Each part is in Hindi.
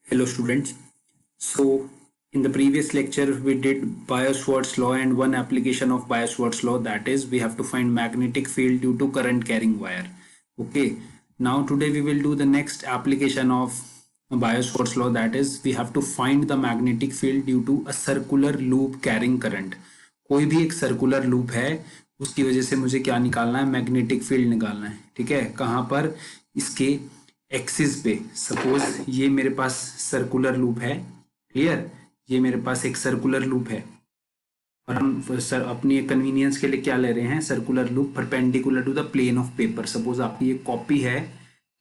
Hello students. So in the previous lecture we did Biot-Savart's law and one application of Biot-Savart's law, that is we have to find magnetic field due to current carrying wire. Okay. Now today we will do the next application of Biot-Savart's law, that is we have to find the magnetic field due to a circular loop carrying current. कोई भी एक सर्कुलर लूप है उसकी वजह से मुझे क्या निकालना है, मैग्नेटिक फील्ड निकालना है. ठीक है, कहाँ पर, इसके एक्सिस पे. सपोज ये मेरे पास सर्कुलर लूप है. क्लियर, ये मेरे पास एक सर्कुलर लूप है और हम अपनी कन्वीनियंस के लिए क्या ले रहे हैं, circular loop perpendicular to the plane of paper. Suppose आपकी ये कॉपी है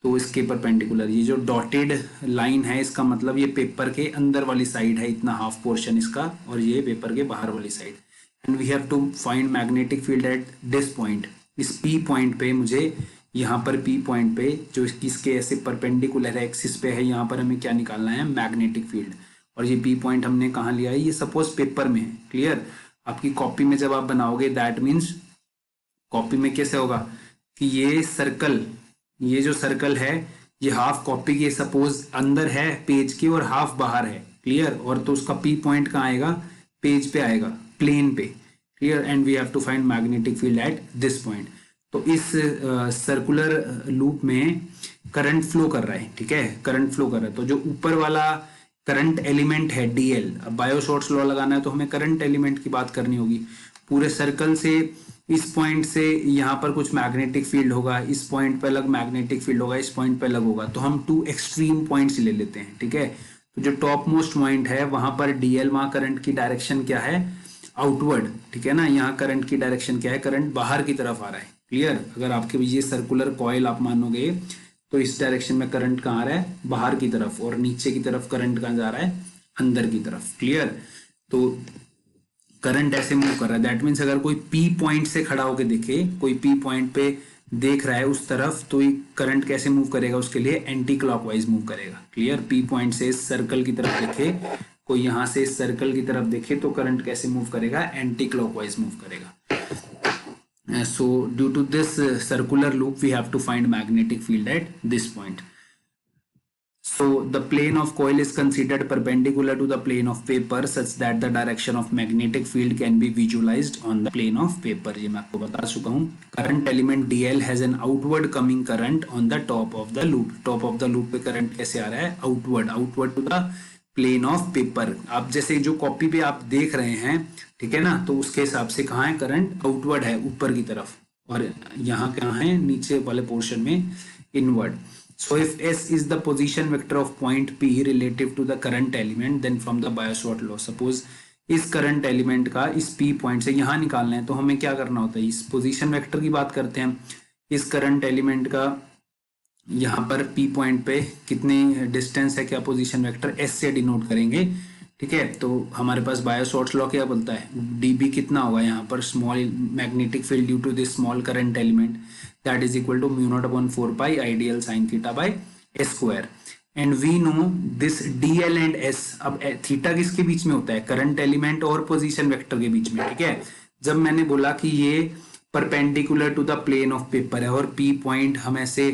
तो इसके परपेंडिकुलर, ये जो डॉटेड लाइन है इसका मतलब ये पेपर के अंदर वाली साइड है, इतना हाफ पोर्शन इसका, और ये पेपर के बाहर वाली side. And we have to find magnetic field at this point. इस पी पॉइंट पे मुझे, यहाँ पर पी पॉइंट पे जो इसके ऐसे परपेंडिकुलर है, एक्सिस पे है, यहाँ पर हमें क्या निकालना है, मैग्नेटिक फील्ड. और ये पी पॉइंट हमने कहाँ लिया है, ये सपोज पेपर में है. क्लियर, आपकी कॉपी में जब आप बनाओगे दैट मीन्स कॉपी में कैसे होगा कि ये सर्कल, ये जो सर्कल है ये हाफ कॉपी के सपोज अंदर है पेज के और हाफ बाहर है. क्लियर, और तो उसका पी पॉइंट कहाँ आएगा, पेज पे आएगा, प्लेन पे. Clear, and we have to find magnetic field at this point. तो इस सर्कुलर लूप में करंट फ्लो कर रहा है. ठीक है, करंट फ्लो कर रहा है. तो जो ऊपर वाला करंट एलिमेंट है डीएल, अब बायो-सावर्ट्स लॉ लगाना है तो हमें करंट एलिमेंट की बात करनी होगी. पूरे सर्कल से इस पॉइंट से यहाँ पर कुछ मैग्नेटिक फील्ड होगा, इस पॉइंट पे अलग मैग्नेटिक फील्ड होगा, इस पॉइंट पे अलग होगा. तो हम टू एक्सट्रीम पॉइंट्स ले लेते हैं. ठीक है, तो जो टॉप मोस्ट पॉइंट है वहां पर डीएल, वहां करंट की डायरेक्शन क्या है, आउटवर्ड. ठीक है ना, यहाँ करंट की डायरेक्शन क्या है, करंट बाहर की तरफ आ रहा है. क्लियर, अगर आपके ये सर्कुलर कॉइल आप मानोगे तो इस डायरेक्शन में करंट कहाँ आ रहा है, बाहर की तरफ, और नीचे की तरफ करंट कहाँ जा रहा है, अंदर की तरफ. क्लियर, तो करंट ऐसे मूव कर रहा है. दैट मीन्स अगर कोई पी पॉइंट से खड़ा होकर देखे, कोई पी पॉइंट पे देख रहा है उस तरफ, तो ये करंट कैसे मूव करेगा, उसके लिए एंटी क्लॉकवाइज मूव करेगा. क्लियर, पी पॉइंट से इस सर्कल की तरफ देखे, कोई यहाँ से इस सर्कल की तरफ देखे तो करंट कैसे मूव करेगा, एंटी क्लॉकवाइज मूव करेगा. So due to this circular loop we have to find magnetic field at this point. So the plane of coil is considered perpendicular to the plane of paper such that the direction of magnetic field can be visualized on the plane of paper. ये मैं आपको बता चुका हूँ. Current element DL has an outward coming current on the top of the loop. Top of the loop पे current कैसे आ रहा है, outward to the plane of paper. आप जैसे जो कॉपी पे आप देख रहे हैं, ठीक है ना, तो उसके हिसाब से कहाँ है, करंट आउटवर्ड है, ऊपर की तरफ, और यहाँ कहाँ है, नीचे वाले पोर्शन में inward. So if S is the position vector of point P relative to the current element then from the Biot Savart law. Suppose इस करंट एलिमेंट का इस पी पॉइंट से यहाँ निकालना है तो हमें क्या करना होता है, इस पोजिशन वेक्टर की बात करते हैं. इस करंट एलिमेंट का यहाँ पर पी पॉइंट पे कितनी डिस्टेंस है, क्या पोजीशन वेक्टर, एस से डिनोट करेंगे. ठीक है, तो हमारे पास बायो-सावर्ट्स लॉ क्या बोलता है, डीबी कितना होगा यहाँ पर, small magnetic field due to this small current element, that is equal to mu not upon 4 pi ideal sine theta by S square. And we know this D L and S. अब थीटा किसके बीच में होता है, करंट एलिमेंट और पोजिशन वेक्टर के बीच में. ठीक है, जब मैंने बोला कि ये perpendicular to the plane of paper है और पी पॉइंट हम ऐसे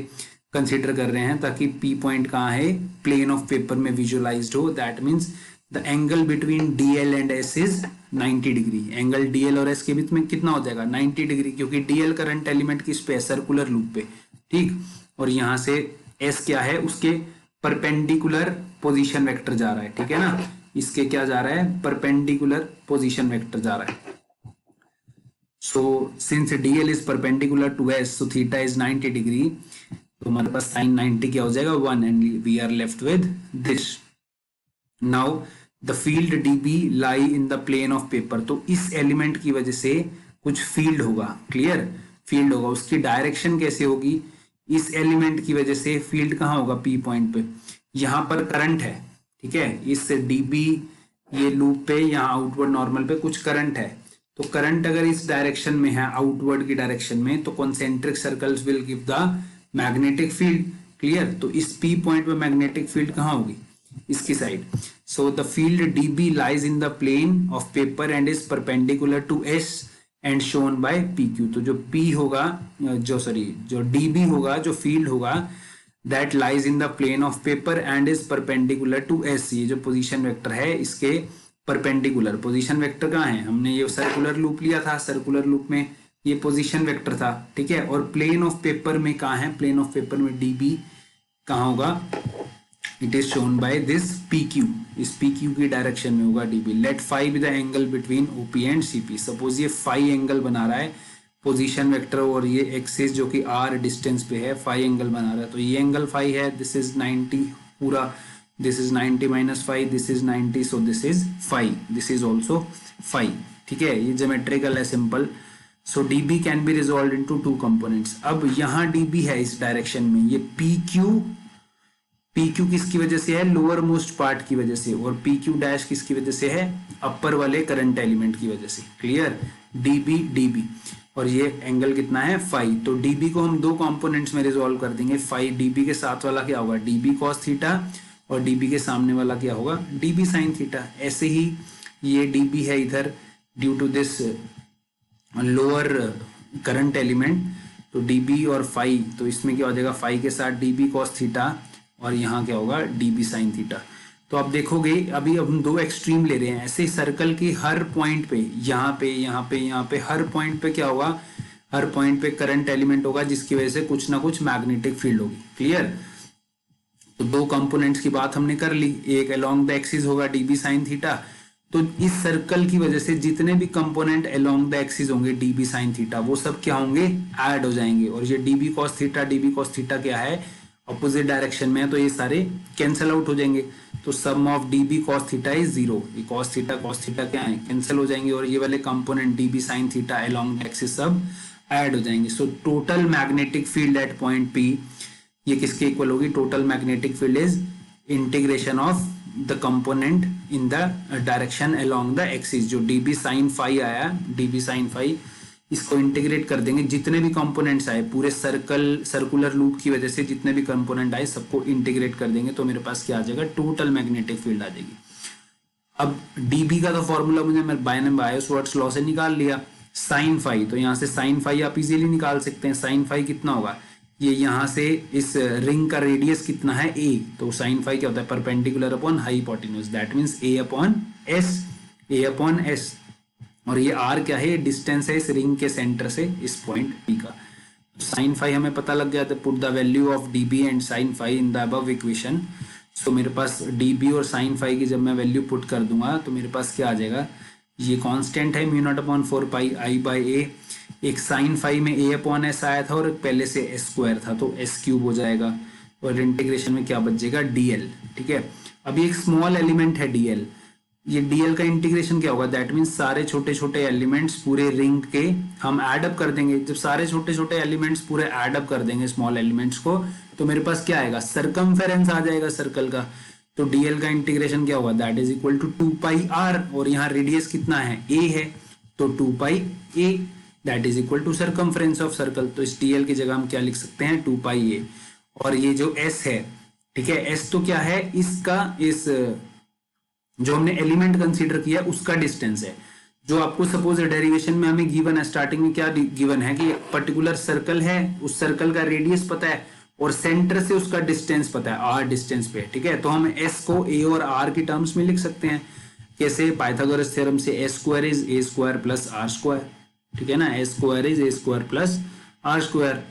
कंसिडर कर रहे हैं ताकि पी पॉइंट कहाँ है, प्लेन ऑफ पेपर में विजुअलाइज्ड हो, that means the angle between DL and S is 90 degree. Angle DL और एस के बीच में कितना हो जाएगा, 90 डिग्री, क्योंकि डीएल करंट एलिमेंट किस पे है, सर्कुलर लूप पे. ठीक, और यहाँ से एस क्या है, उसके परपेंडिकुलर पोजीशन वेक्टर जा रहा है. ठीक है ना, इसके क्या जा रहा है, परपेंडिकुलर पोजीशन वेक्टर जा रहा है. So since DL is perpendicular to S, so theta is 90 degree, तो हमारे पास साइन 90 क्या हो जाएगा, 1, and we are left with this. Now the field DB lie in the plane of paper. तो इस एलिमेंट की वजह से कुछ फील्ड होगा. क्लियर, फील्ड होगा, उसकी डायरेक्शन कैसे होगी, इस एलिमेंट की वजह से फील्ड कहाँ होगा, पी पॉइंट पे. यहाँ पर करंट है, ठीक है, इस डीबी ये लूप पे, यहाँ आउटवर्ड नॉर्मल पे कुछ करंट है. तो करंट अगर इस डायरेक्शन में है, आउटवर्ड की डायरेक्शन में, तो concentric circles will give the magnetic field. Clear, तो इस पी पॉइंट पे मैग्नेटिक फील्ड कहाँ होगी, इसकी side. So the field dB lies in the plane of paper and is perpendicular to S and shown by P Q. तो जो पी होगा, जो डीबी होगा, जो फील्ड होगा, that lies in the plane of paper and is perpendicular to S. ये जो पोजीशन वेक्टर है इसके परपेंडिकुलर, पोजीशन वेक्टर कहाँ है, हमने ये सर्कुलर लूप लिया था, सर्कुलर लूप में ये पोजीशन वेक्टर था, ठीक है। और प्लेन ऑफ पेपर में कहाँ है, प्लेन ऑफ पेपर में डीबी कहाँ होगा, it is shown by this P Q, इस पी क्यू की डायरेक्शन में होगा dB. Let phi be the angle between OP and CP. Suppose ये फाई एंगल बना रहा है पोजीशन वेक्टर और ये एक्सिस जो कि आर डिस्टेंस पे है, फाई एंगल बना रहा है, तो ये एंगल फाई है, दिस इज 90 पूरा, this is 90 minus phi, this is 90, so this is phi, this is also phi, ठीक है। ये ज्योमेट्रिकल है, simple. So dB can be resolve into two components. अब यहाँ डीबी है इस डायरेक्शन में, ये पी क्यू किसकी वजह से है, लोअर मोस्ट पार्ट की वजह से, और पी क्यू डैश किसकी वजह से है, अपर वाले करंट एलिमेंट की वजह से। क्लियर, डीबी और ये एंगल कितना है, फाई। तो डीबी को हम दो कंपोनेंट्स में रिजॉल्व कर देंगे। फाई डीबी के साथ वाला क्या होगा, डीबी कॉस थीटा, और डीबी के सामने वाला क्या होगा, डीबी साइन थीटा। ऐसे ही ये डीबी है इधर due to this lower current element, तो डीबी और फाई, तो इसमें क्या हो जाएगा, फाई के साथ डीबी कॉस थीटा और यहाँ क्या होगा, डीबी साइन थीटा। तो आप देखोगे अभी अब हम दो एक्सट्रीम ले रहे हैं, ऐसे सर्कल की हर पॉइंट पे, यहाँ पे यहाँ पे यहाँ पे हर पॉइंट पे क्या होगा, हर पॉइंट पे करंट एलिमेंट होगा जिसकी वजह से कुछ ना कुछ मैग्नेटिक फील्ड होगी। क्लियर, तो दो कंपोनेंट्स की बात हमने कर ली, एक अलोंग द एक्सिस होगा डीबी साइन थीटा, तो इस सर्कल की वजह से जितने भी कंपोनेंट अलोंग द एक्सिस होंगे डीबी साइन थीटा, वो सब क्या होंगे, ऐड हो जाएंगे। और ये डीबी कॉस थीटा क्या है, अपोजिट डायरेक्शन में है, तो ये सारे कैंसिल आउट हो जाएंगे। तो sum of dB cos theta is 0, ये कॉस थीटा क्या है, कैंसिल हो जाएंगे, और ये वाले component dB sine theta along the axis सब ऐड हो जाएंगे। So total magnetic field at point P ये किसके इक्वल होगी, total magnetic field is integration of the component in the direction along the axis. जो डीबी साइन फाई आया, डीबी साइन फाई, इसको इंटीग्रेट कर देंगे, जितने भी कंपोनेंट्स आए पूरे सर्कुलर लूप की वजह से जितने भी कंपोनेंट आए सबको इंटीग्रेट कर देंगे, तो मेरे पास क्या आ जाएगा, टोटल मैग्नेटिक फील्ड आ जाएगी। अब डीबी का तो फॉर्मूला मुझे बायो-सवार्ट्स लॉ से निकाल लिया, साइन फाई, तो यहाँ से साइन फाई आप इजीली निकाल सकते हैं। साइन फाई कितना होगा, ये यहाँ से इस रिंग का रेडियस कितना है, ए, तो साइन फाई क्या होता है, perpendicular upon hypotenuse, that means A upon S, और ये आर क्या है, डिस्टेंस है इस रिंग के सेंटर से इस पॉइंट पी का। साइन फाई हमें पता लग गया, तो put the value of dB and sine phi in the above equation. So मेरे पास डीबी और साइन फाई की जब मैं वैल्यू पुट कर दूंगा तो मेरे पास क्या आ जाएगा, ये कांस्टेंट है mu not upon 4 pi I by A, एक साइन फाई में ए अपॉन एस आया था और पहले से एस स्क्वायर था, तो एस क्यूब हो जाएगा, और इंटीग्रेशन में क्या बचेगा, डीएल। ठीक है, अभी एक स्मॉल एलिमेंट है डीएल, ये डीएल का इंटीग्रेशन क्या होगा, दैट मीन्स सारे छोटे छोटे एलिमेंट्स पूरे रिंग के हम ऐड अप कर देंगे। जब सारे छोटे छोटे एलिमेंट्स पूरे ऐड अप कर देंगे स्मॉल एलिमेंट्स को, तो मेरे पास क्या आएगा, सरकमफेरेंस आ जाएगा सर्कल का। तो डीएल का इंटीग्रेशन क्या होगा, that is equal to 2 pi R, और यहाँ रेडियस कितना है, ए है, तो 2 pi A that is equal to circumference of circle. तो इस डीएल की जगह हम क्या लिख सकते हैं, 2 पाई ए, और ये जो एस है, ठीक है, एस तो क्या है, इसका इस जो हमने एलिमेंट कंसीडर किया उसका डिस्टेंस है। जो आपको सपोज डेरिवेशन में हमें गिवन है, स्टार्टिंग में क्या गिवन है कि एक पर्टिकुलर सर्कल है, उस सर्कल का रेडियस पता है और सेंटर से उसका डिस्टेंस पता है, आर डिस्टेंस पे, ठीक है। तो हम एस को ए और आर की टर्म्स में लिख सकते हैं, कैसे, पाइथागोरस थ्योरम से A square is A square plus R square, ठीक है ना, A square is A square plus R square.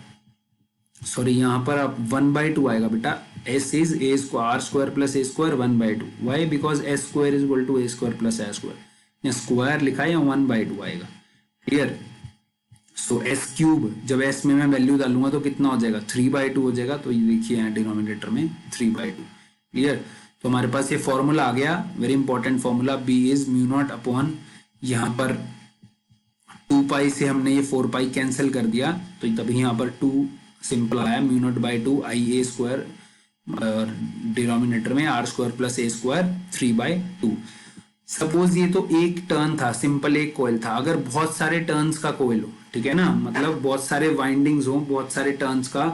Sorry, यहाँ पर अब 1/2 आएगा बेटा, S is A square R square plus A square 1/2, why, because S square is equal to A square plus R square, यहाँ स्क्वायर लिखा है, या 1/2 आएगा। क्लियर, सो एस क्यूब, जब एस में मैं वैल्यू डालूंगा तो कितना हो जाएगा, 3/2 हो जाएगा, तो ये देखिए यहाँ डिनोमिनेटर में 3/2। क्लियर, तो हमारे पास ये फॉर्मूला आ गया, very important formula, B is mu not upon, यहाँ पर 2 पाई से हमने ये 4 पाई कैंसिल कर दिया, तो तभी यहाँ पर 2 सिंपल आया, mu naught by 2 I A square, denominator में R square plus A square 3/2। Suppose ये तो एक टर्न था, सिंपल एक कॉइल था, अगर बहुत सारे टर्न्स का कॉइल हो, ठीक है ना, मतलब बहुत सारे वाइंडिंग्स हो, बहुत सारे टर्न्स का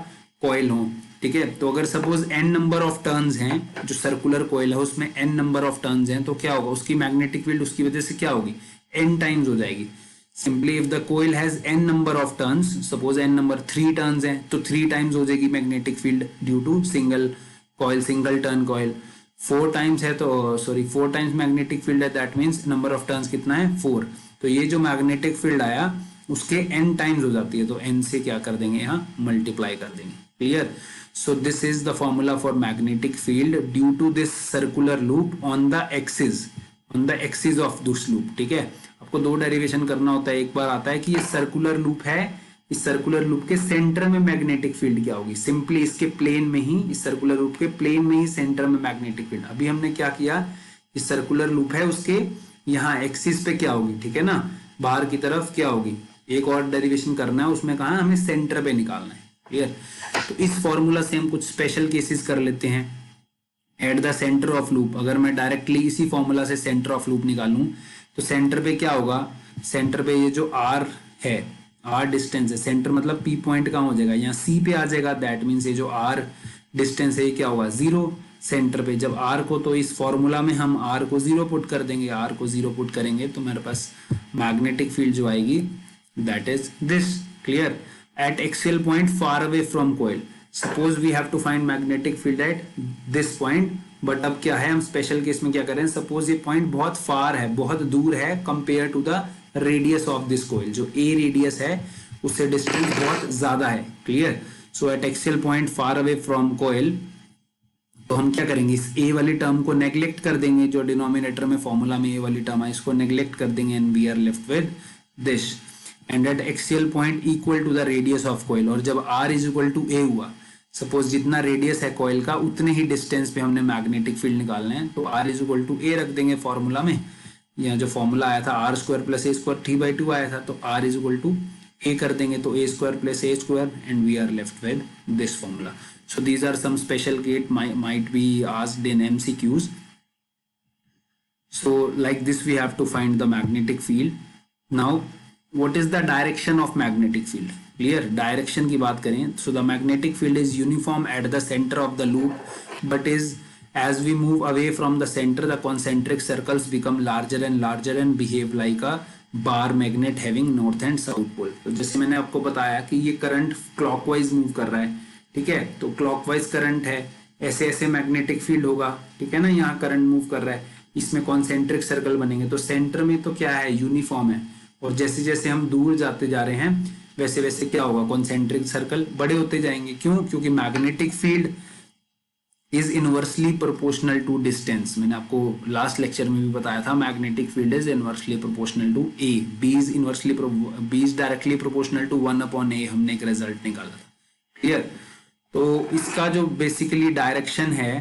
कॉइल हो, ठीक है, तो अगर suppose n number of turns हैं, जो सर्कुलर कॉइल है उसमें n नंबर ऑफ टर्न्स हैं, तो क्या होगा, उसकी मैग्नेटिक फील्ड उसकी वजह से क्या होगी, n टाइम्स हो जाएगी। Simply if the coil has n number of turns, suppose n number 3 turns हैं, तो 3 टाइम्स हो जाएगी magnetic field due to single coil, single turn coil. 4 times है तो सॉरी 4 टाइम्स मैग्नेटिक फील्ड है, that means number of turns कितना है 4। तो ये जो मैग्नेटिक फील्ड आया उसके n टाइम्स हो जाती है, तो n से क्या कर देंगे यहाँ मल्टीप्लाई कर देंगे। Clear? So this is the formula for magnetic field due to this circular loop on the axis of this loop. ठीक है, आपको दो डेरिवेशन करना होता है। एक बार आता है कि ये सर्कुलर लूप है, इस सर्कुलर लूप के सेंटर में मैग्नेटिक फील्ड क्या होगी, सिंपली इसके प्लेन में ही, इस सर्कुलर लूप के प्लेन में ही सेंटर में मैग्नेटिक फील्ड। अभी हमने क्या किया, इस सर्कुलर लूप है उसके यहाँ एक्सिस पे क्या होगी, ठीक है ना, बाहर की तरफ क्या होगी। एक और डेरिवेशन करना है, उसमें कहा हमें सेंटर पे निकालना है। क्लियर? तो इस फॉर्मूला से हम कुछ स्पेशल केसेस कर लेते हैं। At the centre of loop, अगर मैं डायरेक्टली इसी फॉर्मूला से सेंटर ऑफ लूप निकालूं तो सेंटर पे क्या होगा, सेंटर पे ये जो आर है, आर डिस्टेंस है, सेंटर मतलब पी पॉइंट कहाँ हो जाएगा, यहाँ सी पे आ जाएगा, दैट मीन्स ये जो आर डिस्टेंस है ये क्या होगा 0 सेंटर पे। जब आर को, तो इस फॉर्मूला में हम आर को 0 पुट कर देंगे, आर को 0 पुट करेंगे तो मेरे पास मैग्नेटिक फील्ड जो आएगी that is this. Clear? At axial point far away from coil, suppose we have to find magnetic field at this point, but अब क्या है, हम स्पेशल केस में क्या करें, सपोज ये पॉइंट बहुत फार है, बहुत दूर है compare to the radius of this coil, जो ए रेडियस है उससे डिस्टेंस बहुत ज्यादा है। Clear? So at axial point far away from coil, तो हम क्या करेंगे, इस ए वाली टर्म को नेग्लेक्ट कर देंगे, जो डिनोमिनेटर में फॉर्मूला में ए वाली टर्म है इसको नेग्लेक्ट कर देंगे, and we are left with this. And at axial point equal to the radius of coil, और जब R is equal to A हुआ, सपोज जितना रेडियस है कोयल का उतने ही डिस्टेंस पे हमने मैग्नेटिक फील्ड निकालना है, तो R is equal to A रख देंगे फॉर्मूला में। यहाँ जो फॉर्मूला आया था R square plus A square 3/2 आया था, तो R is equal to A कर देंगे, तो A square plus A square, and we are left with this formula. So these are some special case might be asked in MCQs. So like this we have to find the magnetic field. Now what is the direction of magnetic field? Clear? Direction की बात करें, so the magnetic field is uniform at the center of the loop, but is as we move away from the center, the concentric circles become larger and behave like a bar magnet having north and south pole. तो जैसे मैंने आपको बताया कि ये करंट क्लॉकवाइज मूव कर रहा है, ठीक है, तो क्लॉकवाइज करंट है, ऐसे ऐसे मैग्नेटिक फील्ड होगा, ठीक है ना, यहाँ करंट मूव कर रहा है, इसमें कॉन्सेंट्रिक सर्कल बनेंगे, तो सेंटर में तो क्या है यूनिफॉर्म है, और जैसे जैसे हम दूर जाते जा रहे हैं वैसे वैसे क्या होगा, कॉन्सेंट्रिक सर्कल बड़े होते जाएंगे। क्यों? क्योंकि magnetic field is inversely proportional to distance. मैंने आपको लास्ट लेक्चर में भी बताया था, magnetic field is inversely proportional to a, B is directly proportional to 1/a, हमने एक रिजल्ट निकाला था। क्लियर? तो इसका जो बेसिकली डायरेक्शन है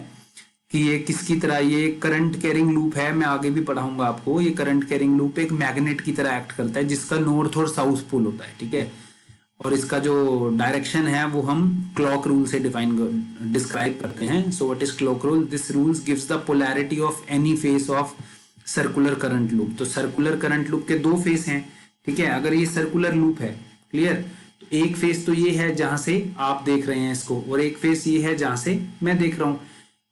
कि ये किसकी तरह, ये करंट कैरिंग लूप है, मैं आगे भी पढ़ाऊंगा आपको। ये करंट कैरिंग लूप एक मैग्नेट की तरह एक्ट करता है, जिसका नॉर्थ और साउथ पोल होता है, ठीक है, और इसका जो डायरेक्शन है वो हम क्लॉक रूल से डिस्क्राइब करते हैं। So what is clock rule? This rules gives the polarity of any face of circular current loop. तो सर्कुलर करंट लूप के दो फेस हैं, ठीक है, अगर ये सर्कुलर लूप है, क्लियर, एक फेस तो ये है जहां से आप देख रहे हैं इसको, और एक फेस ये है जहां से मैं देख रहा हूं।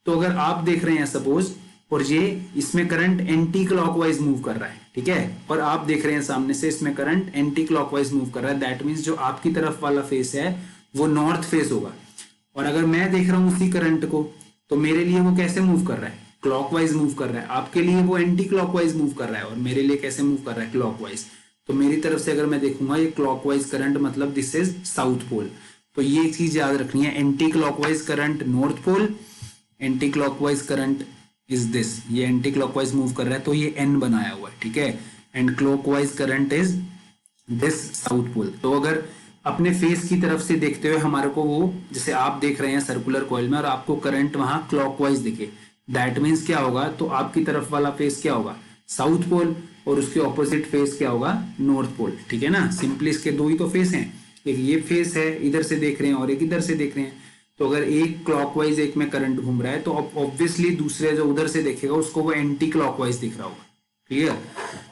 तो अगर आप देख रहे हैं सपोज, और ये इसमें करंट एंटी क्लॉकवाइज मूव कर रहा है, ठीक है, और आप देख रहे हैं सामने से इसमें करंट एंटी क्लॉकवाइज मूव कर रहा है, दैट मीन्स जो आपकी तरफ वाला फेस है वो नॉर्थ फेस होगा। और अगर मैं देख रहा हूं उसी करंट को, तो मेरे लिए वो कैसे मूव कर रहा है, क्लॉकवाइज मूव कर रहा है, आपके लिए वो एंटी क्लॉकवाइज मूव कर रहा है, और मेरे लिए कैसे मूव कर रहा है, क्लॉकवाइज। तो मेरी तरफ से अगर मैं देखूंगा ये क्लॉकवाइज करंट, मतलब दिस इज साउथ पोल। तो ये चीज याद रखनी है, anticlockwise current north pole, anticlockwise current is this, ये एंटी क्लॉकवाइज मूव कर रहा है तो ये एन बनाया हुआ है, ठीक है, and clockwise current is this south pole. तो अगर अपने फेस की तरफ से देखते हुए हमारे को वो, जैसे आप देख रहे हैं सर्कुलर कॉइल में और आपको करंट वहां क्लॉकवाइज दिखे, दैट मीन्स क्या होगा, तो आपकी तरफ वाला फेस क्या होगा, साउथ पोल, और उसके ऑपोजिट फेस क्या होगा, नॉर्थ पोल, ठीक है ना। सिंपली इसके दो ही तो फेस हैं, एक ये फेस है इधर से देख रहे हैं और एक इधर से देख रहे हैं, तो अगर एक क्लॉकवाइज एक में करंट घूम रहा है तो ऑब्वियसली दूसरे जो उधर से देखेगा उसको वो एंटी क्लॉकवाइज दिख रहा होगा। क्लियर?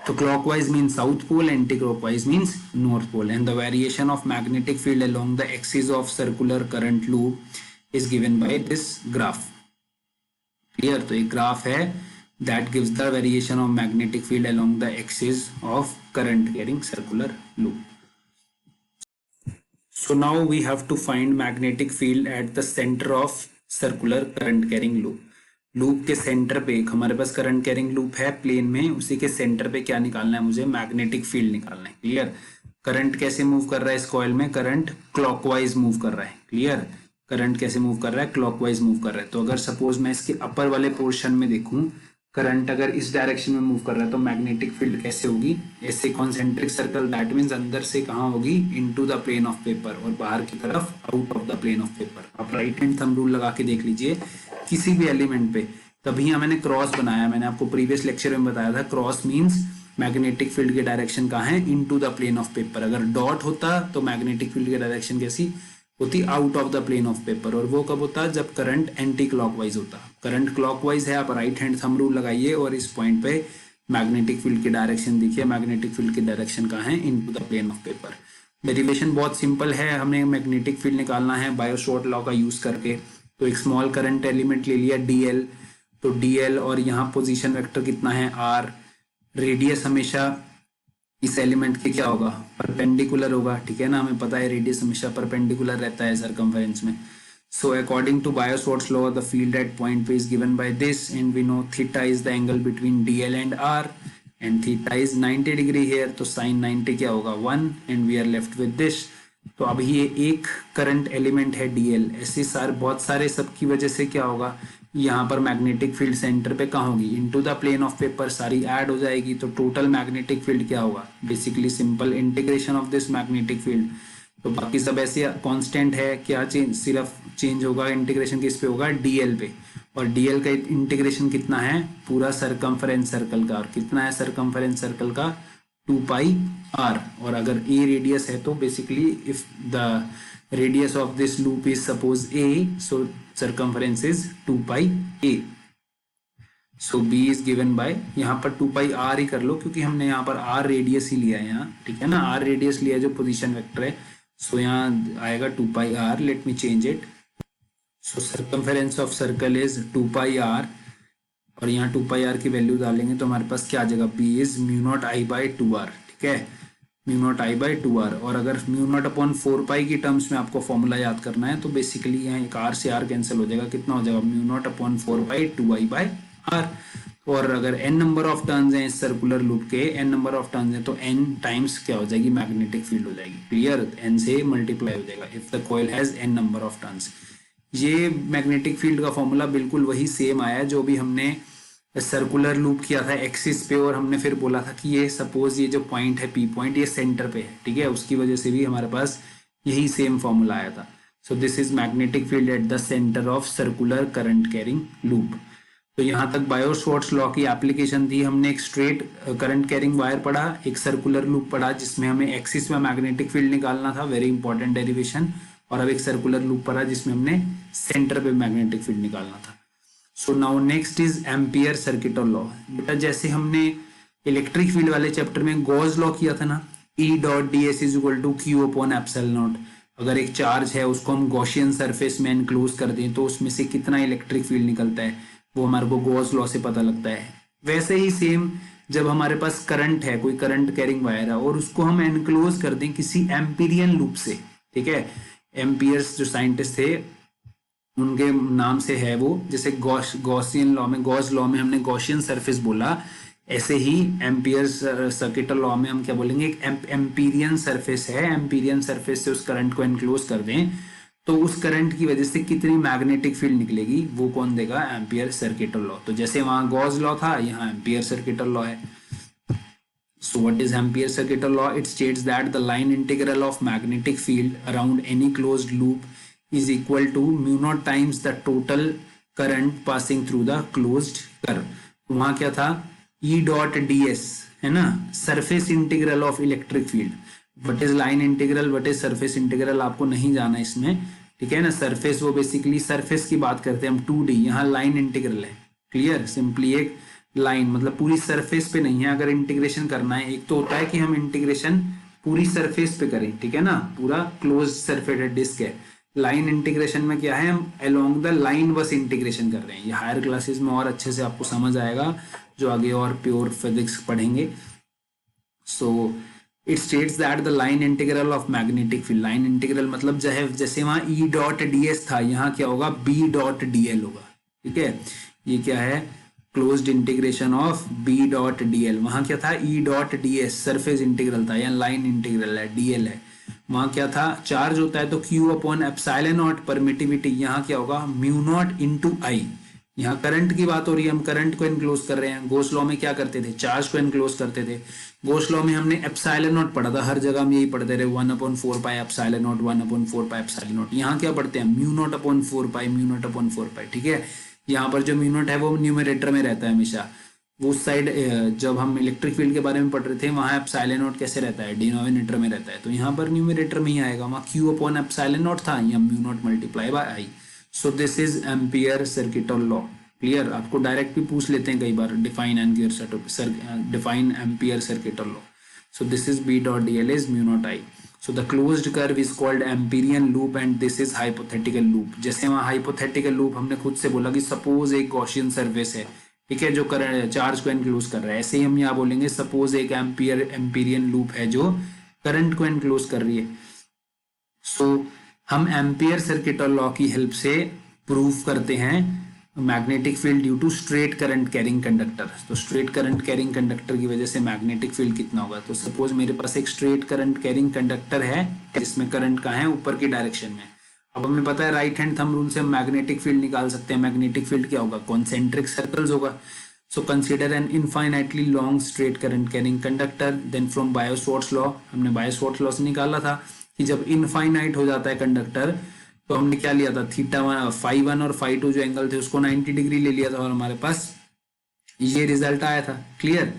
तो clockwise means south pole, anticlockwise means north pole, and the variation of magnetic field along the axis of circular current loop is given by this graph. Clear? तो एक ग्राफ है that gives the variation of magnetic field along the axis of current carrying circular loop. So now we have to find magnetic field at the center of circular current carrying loop. Loop के सेंटर पे एक हमारे पास करंट कैरिंग लूप है प्लेन में, उसी के सेंटर पे क्या निकालना है मुझे, मैग्नेटिक फील्ड निकालना है। क्लियर? करंट कैसे मूव कर रहा है इस कॉइल में, करंट क्लॉकवाइज मूव कर रहा है। क्लियर? करंट कैसे मूव कर रहा है, क्लॉकवाइज मूव कर रहा है। तो अगर सपोज मैं इसके अपर वाले पोर्शन में देखूं, करंट अगर इस डायरेक्शन में मूव कर रहा है तो मैग्नेटिक फील्ड कैसे होगी, ऐसे कॉन्सेंट्रिक सर्कल, दैट मीन्स अंदर से कहाँ होगी, into the plane of paper, और बाहर की तरफ out of the plane of paper. आप राइट हैंड थंब रूल लगा के देख लीजिए किसी भी एलिमेंट पे। तभी यहाँ मैंने क्रॉस बनाया, मैंने आपको प्रीवियस लेक्चर में बताया था, क्रॉस मीन्स मैग्नेटिक फील्ड की डायरेक्शन कहाँ है, into the plane of paper. अगर डॉट होता तो मैग्नेटिक फील्ड की डायरेक्शन कैसी होती, out of the plane of paper. और वो कब होता, जब करंट एंटी क्लॉकवाइज होता। करंट क्लॉकवाइज है, आप राइट हैंड थंब रूल लगाइए और इस पॉइंट पे मैग्नेटिक फील्ड की डायरेक्शन देखिए, मैग्नेटिक फील्ड की डायरेक्शन कहाँ है, into the plane of paper. Derivation बहुत सिंपल है, हमें मैग्नेटिक फील्ड निकालना है बायो-सावर्ट लॉ का यूज करके। तो एक स्मॉल करंट एलिमेंट ले लिया dl, तो dl और यहाँ पोजीशन वेक्टर कितना है r, रेडियस हमेशा इस एलिमेंट के क्या होगा, परपेंडिकुलर होगा। ठीक है ना, हमें पता है रेडियस हमेशा परपेंडिकुलर रहता है सर्कमफेरेंस में। So according to Biot Savart's law the field at point P is given by this, and we know theta is the angle between dl and r, and theta is 90 degree here, तो साइन 90 क्या होगा 1, and we are left with this. तो अब ये एक करंट एलिमेंट है dl, ऐसे सारे बहुत सारे सबकी वजह से क्या होगा, यहाँ पर मैग्नेटिक फील्ड सेंटर पे कहाँ होगी, into the plane of paper, सारी ऐड हो जाएगी। तो टोटल मैग्नेटिक फील्ड क्या होगा, basically simple integration of this magnetic field. तो बाकी सब ऐसे कांस्टेंट है, क्या चेंज, सिर्फ चेंज होगा इंटीग्रेशन किस पे होगा, dl पे। और dl का इंटीग्रेशन कितना है, पूरा सरकमफेरेंस सर्कल का, और कितना है सरकमफेरेंस सर्कल का, 2 पाई r। और अगर a रेडियस है तो basically if the radius of this loop is suppose a, so circumference is 2 pi a, so b is given by, यहाँ पर 2 pi r ही कर लो क्योंकि हमने यहाँ पर r रेडियस ही लिया है यहाँ। ठीक है ना, r रेडियस लिया जो पोजीशन वेक्टर है, सो यहाँ आएगा 2 pi r, let me change it. So circumference of circle is 2 pi r, और यहाँ 2 pi r की वैल्यू डालेंगे तो हमारे पास क्या आ जाएगा, b is mu naught i by 2r। ठीक है, mu naught I by 2r। और अगर म्यू नॉट अपॉन 4 पाई की टर्म्स में आपको फॉर्मूला याद करना है तो बेसिकली यहाँ एक r से r कैंसिल हो जाएगा, कितना हो जाएगा, mu not upon 4 pi 2i by r। और अगर n नंबर ऑफ टर्न्स हैं इस सर्कुलर लूप के, n नंबर ऑफ टर्न्स हैं तो n टाइम्स क्या हो जाएगी, मैग्नेटिक फील्ड हो जाएगी। क्लियर, n से मल्टीप्लाई हो जाएगा if the coil has n number of turns. ये मैग्नेटिक फील्ड का फॉर्मूला बिल्कुल वही सेम आया जो भी हमने सर्कुलर लूप किया था एक्सिस पे, और हमने फिर बोला था कि ये सपोज ये जो पॉइंट है पी पॉइंट, ये सेंटर पे है। ठीक है, उसकी वजह से भी हमारे पास यही सेम फॉर्मूला आया था। सो this is magnetic field at the centre of circular current carrying loop. तो यहाँ तक बायो-सावर्ट्स लॉ की एप्लीकेशन थी। हमने एक स्ट्रेट करंट कैरिंग वायर पढ़ा, एक सर्कुलर लूप पढ़ा जिसमें हमें एक्सिस में मैग्नेटिक फील्ड निकालना था, वेरी इंपॉर्टेंट डेरिवेशन। और अब एक सर्कुलर लूप पढ़ा जिसमें हमने सेंटर पे मैग्नेटिक फील्ड निकालना था। So now next is Ampere circuit law. बेटा जैसे हमने इलेक्ट्रिक फील्ड वाले चैप्टर में गॉस लॉ किया था ना, E dot d s is equal to q upon epsilon naught. अगर एक चार्ज है उसको हम गॉसियन सरफेस में एनक्लोज कर दें तो उसमें से कितना इलेक्ट्रिक फील्ड निकलता है, वो हमारे को गॉस लॉ से पता लगता है। वैसे ही सेम जब हमारे पास करंट है, कोई करंट कैरिंग वायर है और उसको हम एनक्लोज कर दें किसी एम्पीरियन लूप से, ठीक है, एम्पियर्स जो साइंटिस्ट थे उनके नाम से है वो, जैसे गॉसियन लॉ में, गॉस लॉ में हमने गॉसियन सरफेस बोला, ऐसे ही एम्पियर सर्किट लॉ में हम क्या बोलेंगे, एक एम्पीरियन सरफेस है, एम्पीरियन सरफेस से उस करंट को एनक्लोज कर दें तो उस करंट की वजह से कितनी मैग्नेटिक फील्ड निकलेगी, वो कौन देगा, एम्पियर सर्किट लॉ। तो जैसे वहां गॉस लॉ था, यहाँ एम्पियर सर्किट लॉ है। So what is Ampere circuit law? It states that the line integral of magnetic field around any closed loop is equal to mu naught times the total current passing through the closed curve. वहाँ क्या था, E dot ds है ना, surface integral of electric field. What is line integral, what is surface integral आपको नहीं जाना इसमें, ठीक है ना। surface वो basically surface की बात करते हैं हम, 2D, यहाँ line integral है। क्लियर, सिंपली एक लाइन, मतलब पूरी सरफेस पे नहीं है। अगर इंटीग्रेशन करना है, एक तो होता है कि हम इंटीग्रेशन पूरी सरफेस पे करें, ठीक है ना, पूरा क्लोज सरफेस डिस्क है, लाइन इंटीग्रेशन में क्या है, हम अलोंग द लाइन बस इंटीग्रेशन कर रहे हैं। ये हायर क्लासेस में और अच्छे से आपको समझ आएगा जो आगे और प्योर फिजिक्स पढ़ेंगे। So it states that the line integral of magnetic field, line integral मतलब जैसे वहां ई डॉट डी एस था, यहाँ क्या होगा, बी डॉट डी एल होगा। ठीक है, ये क्या है, closed integration of B dot D l. वहां क्या था, E dot d s surface integral था, यहाँ लाइन इंटीग्रल है, डी एल है। वहां क्या था, चार्ज होता है तो q upon epsilon naught permittivity, यहाँ क्या होगा, म्यू नॉट इंटू आई। यहाँ करंट की बात हो रही है, हम करंट को इनक्लोज कर रहे हैं। गोस लॉ में क्या करते थे, चार्ज को इनक्लोज करते थे। गोस लॉ में हमने एप्सिलॉन नॉट पढ़ा था, हर जगह हम यही पढ़ते रहे, 1/4 pi epsilon not, 1/4 pi epsilon not. यहाँ क्या पढ़ते हैं, mu not upon 4 pi, mu naught upon 4 पाई। ठीक है, यहाँ पर जो म्यू नॉट है वो न्यूमरेटर में रहता है हमेशा। उस साइड जब हम इलेक्ट्रिक फील्ड के बारे में पढ़ रहे थे, वहां एप्सिलॉन नॉट कैसे रहता है, डिनोमिनेटर में रहता है, तो यहाँ पर न्यूमरेटर में ही आएगा। वहाँ क्यू अपॉन एप्सिलॉन नॉट था, यहाँ mu naught multiply by I. So this is Ampere circuital law. Clear, आपको डायरेक्ट भी पूछ लेते हैं कई बार, define Ampere circuital law. So this is B dot D L is mu naught I. So the closed curve is called Amperian loop and this is hypothetical loop. जैसे वहाँ हाइपोथेटिकल लूप हमने खुद से बोला कि सपोज एक गॉसियन सर्फेस है, ठीक है, जो चार्ज को एनक्लोज कर रहा है, ऐसे ही हम यहाँ बोलेंगे सपोज एक एम्पीरियन लूप है जो करंट को एनक्लोज कर रही है। सो हम एम्पियर सर्किटल लॉ की हेल्प से प्रूफ करते हैं magnetic field due to straight current carrying conductor. तो स्ट्रेट करंट कैरिंग कंडक्टर की वजह से मैग्नेटिक फील्ड कितना होगा, तो सपोज मेरे पास एक स्ट्रेट करंट कैरिंग कंडक्टर है जिसमें करंट का है ऊपर की डायरेक्शन में। अब हमें पता है राइट हैंड थंब रूल से हम मैग्नेटिक फील्ड निकाल सकते हैं। मैग्नेटिक फील्ड क्या होगा, कॉन्सेंट्रिक सर्कल्स होगा। So consider an infinitely long straight current carrying conductor, then from Biot Savart law, हमने बायो-सॉर्ट्स लॉ से निकाला था कि जब इनफाइनाइट हो जाता है कंडक्टर तो हमने क्या लिया था, थीटा फाई 1 और फाई 2 जो एंगल थे उसको 90 डिग्री ले लिया था और हमारे पास ये रिजल्ट आया था। Clear,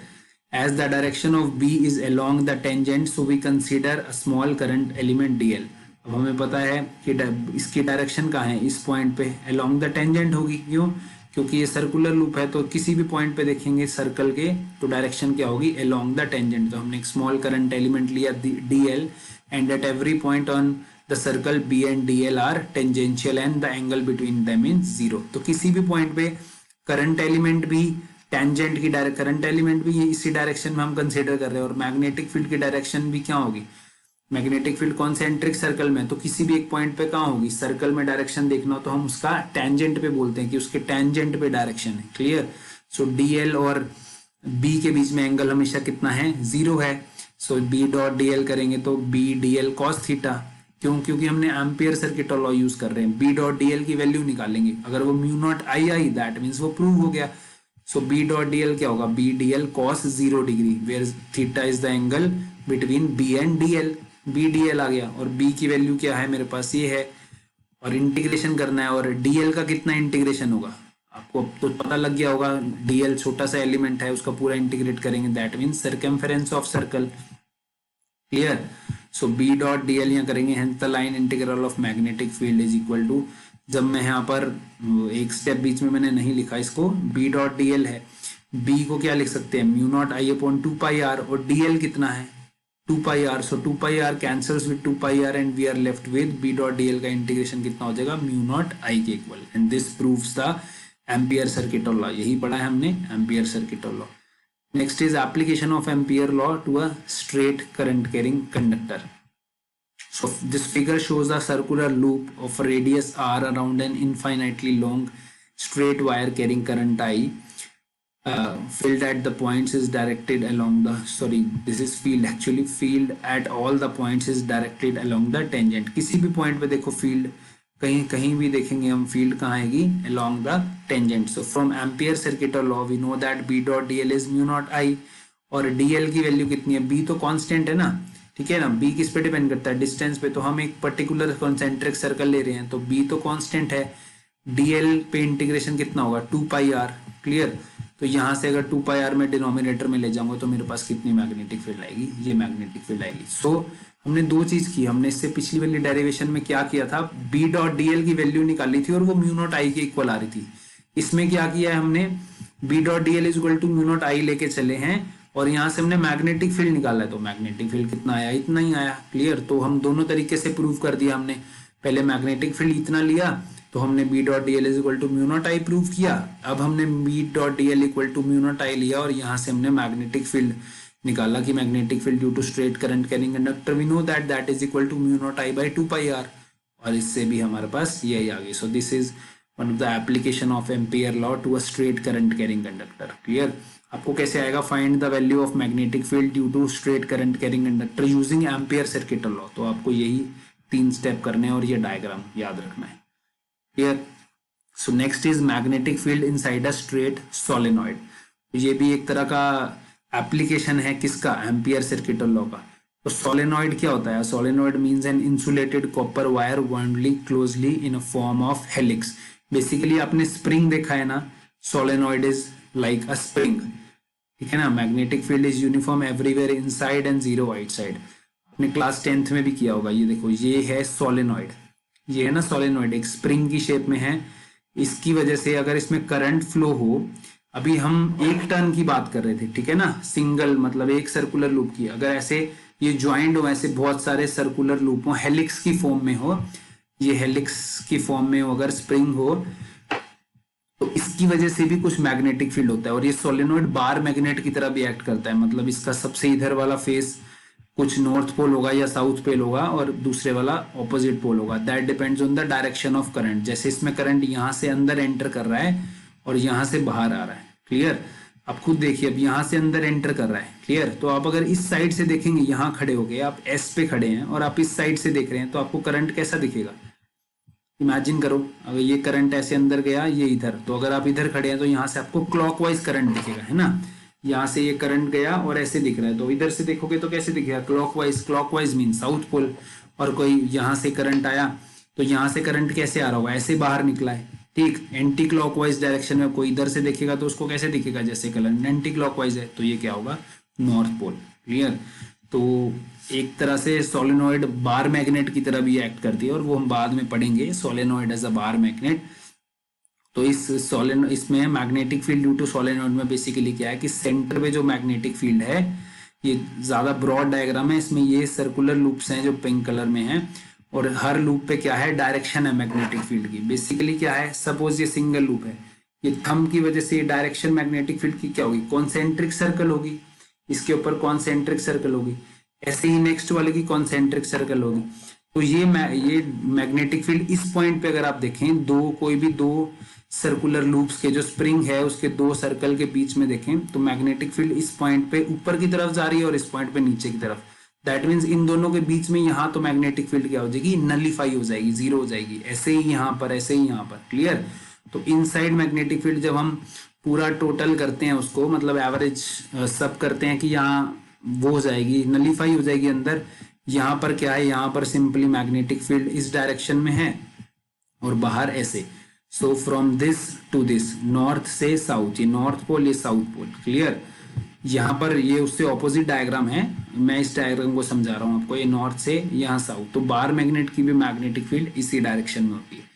as the direction of B is along the tangent so we consider a small current element dl. अब हमें पता है कि इसकी डायरेक्शन कहाँ है, इस पॉइंट पे अलोंग द टेंजेंट होगी। क्यों, क्योंकि ये सर्कुलर लूप है, तो किसी भी पॉइंट पे देखेंगे सर्कल के तो डायरेक्शन क्या होगी, अलोंग द टेंजेंट। तो हमने एक स्मॉल करंट एलिमेंट लिया DL and at every point on the circle B and DL are tangential and the angle between them is 0। तो किसी भी पॉइंट पे करंट एलिमेंट भी टेंजेंट की करंट एलिमेंट भी इसी डायरेक्शन में हम कंसीडर कर रहे हैं, और मैग्नेटिक फील्ड की डायरेक्शन भी क्या होगी, मैग्नेटिक फील्ड कॉन्सेंट्रिक सर्कल में, तो किसी भी एक पॉइंट पे कहाँ होगी, सर्कल में डायरेक्शन देखना हो तो हम उसका टेंजेंट पे बोलते हैं कि उसके टेंजेंट पे डायरेक्शन है। क्लियर, सो DL और B के बीच में एंगल हमेशा कितना है, 0 है। सो B डॉट DL करेंगे तो B DL cos थीटा। क्यों, क्योंकि हमने एम्पियर सर्किटल लॉ यूज कर रहे हैं। बी डॉट डीएल की वैल्यू निकालेंगे, अगर वो mu naught I I that means वो प्रूव हो गया। सो बी डॉट डीएल क्या होगा, B dl cos 0 degree where theta is the angle between B and dl. B dl आ गया और बी की वैल्यू क्या है मेरे पास, ये है, और इंटीग्रेशन करना है। और डीएल का कितना इंटीग्रेशन होगा आपको अब तो पता लग गया होगा, डीएल छोटा सा एलिमेंट है, उसका पूरा इंटीग्रेट करेंगे, that means circumference of circle. Clear, so B dot D l यहाँ करेंगे, hence the line integral of magnetic field is equal to, जब मैं यहाँ पर एक स्टेप बीच में मैंने नहीं लिखा इसको, बी डॉट डी एल है, बी को क्या लिख सकते हैं, mu naught I upon 2 pi R, और डी एल कितना है 2 pi R. So 2 pi R cancels with 2 pi R and we are left with B dot D L का इंटीग्रेशन कितना हो जाएगा, म्यू नॉट आई के equal. And this proves the Ampere circuital law. यही पढ़ा है हमने ampere circuital law. Next is application of Ampere law to a straight current carrying conductor. So this figure shows a circular loop of radius r around an infinitely long straight wire carrying current I. Field at the points is directed along the, sorry, this is field actually, field at all the points is directed along the tangent। किसी भी पॉइंट पे देखो फील्ड, कहीं कहीं भी देखेंगे हम फील्ड कहाँ आएगी, along the tangent। So from Ampere circuital law we know that B dot DL is mu naught I, और DL की वैल्यू कितनी है, B तो कांस्टेंट है ना, ठीक है ना, B किस पे डिपेंड करता है, डिस्टेंस पे। तो हम एक पर्टिकुलर कॉन्सेंट्रिक सर्कल ले रहे हैं तो B तो कांस्टेंट है, DL पे इंटीग्रेशन कितना होगा 2 पाई R। क्लियर, तो यहाँ से अगर 2 पाई आर में डिनोमिनेटर में ले जाऊंगा तो मेरे पास कितनी मैग्नेटिक फील्ड आएगी, ये मैग्नेटिक फील्ड आएगी। सो हमने दो चीज की, हमने इससे पिछली वाली डेरिवेशन में क्या किया था, बी डॉट डीएल की वैल्यू निकाली थी और वो म्यू नॉट आई के इक्वल आ रही थी। इसमें क्या किया है हमने, B dot dl is equal to mu naught I लेके चले हैं और यहाँ से हमने मैग्नेटिक फील्ड निकाला है, तो मैग्नेटिक फील्ड कितना आया, इतना ही आया। क्लियर, तो हम दोनों तरीके से प्रूव कर दिया हमने। पहले मैग्नेटिक फील्ड इतना लिया तो हमने B dot D L is equal to mu naught I prove किया। अब हमने B dot D L equal to mu naught I लिया और यहाँ से हमने मैग्नेटिक फील्ड निकाला कि magnetic field due to straight current carrying conductor we know that that is equal to mu naught I by 2πr, और इससे भी हमारे पास यही आ गई। So this is one of the application of Ampere law to a straight current carrying conductor. Clear? आपको कैसे आएगा? Find the value of magnetic field due to straight current carrying conductor using Ampere circuit law. तो आपको यही 3 स्टेप करने हैं और ये डायग्राम याद रखना है। Clear? So next is magnetic field inside a straight solenoid. ये भी एक तरह का एप्लीकेशन है किसका? एम्पियर सर्किट लॉ का। तो सोलेनॉइड क्या होता है? Solenoid means an insulated copper wire woundly closely in a form of helix. Basically आपने स्प्रिंग देखा है ना, solenoid is like a spring, ठीक है ना। Magnetic field is uniform everywhere inside and zero outside. आपने क्लास 10th में भी किया होगा। ये देखो, ये है सोलेनॉइड, ये है ना सोलेनॉइड, एक स्प्रिंग की शेप में है। इसकी वजह से अगर इसमें करंट फ्लो हो, अभी हम एक टर्न की बात कर रहे थे, ठीक है ना, सिंगल मतलब एक सर्कुलर लूप की, अगर ऐसे ये ज्वाइंट हो, ऐसे बहुत सारे सर्कुलर लूप हो, हेलिक्स की फॉर्म में हो, ये हेलिक्स की फॉर्म में हो, अगर स्प्रिंग हो, तो इसकी वजह से भी कुछ मैग्नेटिक फील्ड होता है। और ये सोलेनॉइड बार मैग्नेट की तरह भी एक्ट करता है, मतलब इसका सबसे इधर वाला फेस कुछ नॉर्थ पोल होगा या साउथ पोल होगा और दूसरे वाला ऑपोजिट पोल होगा। That depends on the direction of current. जैसे इसमें करंट यहाँ से अंदर एंटर कर रहा है और यहाँ से बाहर आ रहा है। क्लियर? आप खुद देखिए, अब यहाँ से अंदर एंटर कर रहा है। क्लियर? तो आप अगर इस साइड से देखेंगे, यहाँ खड़े हो गए आप, एस पे खड़े हैं और आप इस साइड से देख रहे हैं, तो आपको करंट कैसा दिखेगा? इमेजिन करो, अगर ये करंट ऐसे अंदर गया, ये इधर, तो अगर आप इधर खड़े हैं तो यहाँ से आपको क्लॉकवाइज करंट दिखेगा, है ना। यहाँ से ये करंट गया और ऐसे दिख रहा है, तो इधर से देखोगे तो कैसे दिखेगा? Clockwise. Clockwise mean south pole. और कोई यहाँ से करंट आया तो यहाँ से करंट कैसे आ रहा होगा? ऐसे बाहर निकला है, ठीक। एंटी क्लॉकवाइज डायरेक्शन में कोई इधर से देखेगा तो उसको कैसे दिखेगा? जैसे करंट एंटी क्लॉकवाइज है, तो ये क्या होगा? North pole. क्लियर? तो एक तरह से सोलेनॉइड बार मैग्नेट की तरह भी एक्ट करती है, और वो हम बाद में पढ़ेंगे, solenoid as a bar magnet. तो इस सोलेनॉइड, इसमें magnetic field due to solenoid में बेसिकली क्या है कि सेंटर पे जो मैग्नेटिक फील्ड है, ये ज्यादा ब्रॉड डायग्राम है, इसमें ये सर्कुलर लूप्स हैं जो पिंक कलर में है, और हर लूप पे क्या है? डायरेक्शन है मैग्नेटिक फील्ड की। बेसिकली क्या है? सपोज ये सिंगल लूप है, ये थंब की वजह से डायरेक्शन मैग्नेटिक फील्ड की क्या होगी? कॉन्सेंट्रिक सर्कल होगी, इसके ऊपर कॉन्सेंट्रिक सर्कल होगी, ऐसे ही नेक्स्ट वाले की कॉन्सेंट्रिक सर्कल होगी। तो ये मैग्नेटिक फील्ड इस पॉइंट पे अगर आप देखें, कोई भी दो सर्कुलर लूप्स के जो स्प्रिंग है उसके 2 सर्कल के बीच में देखें, तो मैग्नेटिक फील्ड इस पॉइंट पे ऊपर की तरफ जा रही है और इस पॉइंट पे नीचे की तरफ। दैट मीन्स इन दोनों के बीच में यहाँ तो मैग्नेटिक फील्ड क्या हो जाएगी? नलीफाई हो जाएगी, जीरो हो जाएगी। ऐसे ही यहाँ पर, ऐसे ही यहाँ पर। क्लियर? तो इनसाइड मैग्नेटिक फील्ड जब हम पूरा टोटल करते हैं उसको, मतलब एवरेज सब करते हैं कि यहाँ वो हो जाएगी, नलीफाई हो जाएगी अंदर। यहाँ पर क्या है? यहाँ पर सिंपली मैग्नेटिक फील्ड इस डायरेक्शन में है और बाहर ऐसे। So from this to this, north से साउथ, ये नॉर्थ पोल, ये साउथ पोल। क्लियर? यहाँ पर ये उससे ऑपोजिट डायग्राम है, मैं इस डायग्राम को समझा रहा हूँ आपको। ये नॉर्थ से यहाँ साउथ, तो बार मैग्नेट की भी मैग्नेटिक फील्ड इसी डायरेक्शन में होती है।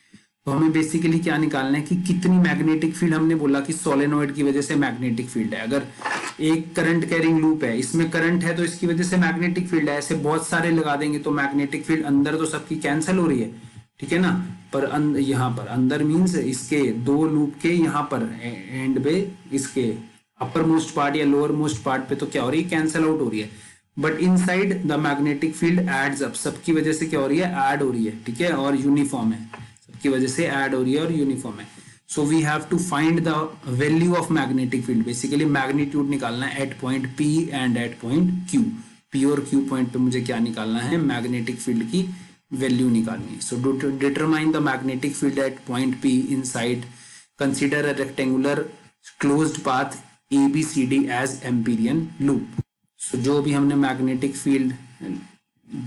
तो हमें बेसिकली क्या निकालना है कि कितनी मैग्नेटिक फील्ड, हमने बोला कि सोलेनॉइड की वजह से मैग्नेटिक फील्ड है। अगर एक करंट कैरिंग लूप है, इसमें करंट है तो इसकी वजह से मैग्नेटिक फील्ड है, ऐसे बहुत सारे लगा देंगे तो मैग्नेटिक फील्ड अंदर तो सबकी कैंसिल हो रही है, ठीक है ना। पर यहाँ पर अंदर मीन्स इसके 2 लूप के यहाँ पर एंड पे, इसके अपर मोस्ट पार्ट या लोअर मोस्ट पार्ट पे तो क्या हो रही है? कैंसिल आउट हो रही है। But inside the magnetic field adds up, सबकी वजह से क्या हो रही है? ऐड हो रही है, ठीक है, और यूनिफॉर्म है, सबकी वजह से ऐड हो रही है और यूनिफॉर्म है। So we have to find the value of magnetic field. Basically magnitude निकालना है at point P and at point Q। P और Q पॉइंट पे मुझे क्या निकालना है? मैग्नेटिक फील्ड की वैल्यू निकालनी है। So to determine the magnetic field at point P इनसाइड, consider a rectangular closed path ABCD as Amperian loop. So जो भी हमने मैग्नेटिक फील्ड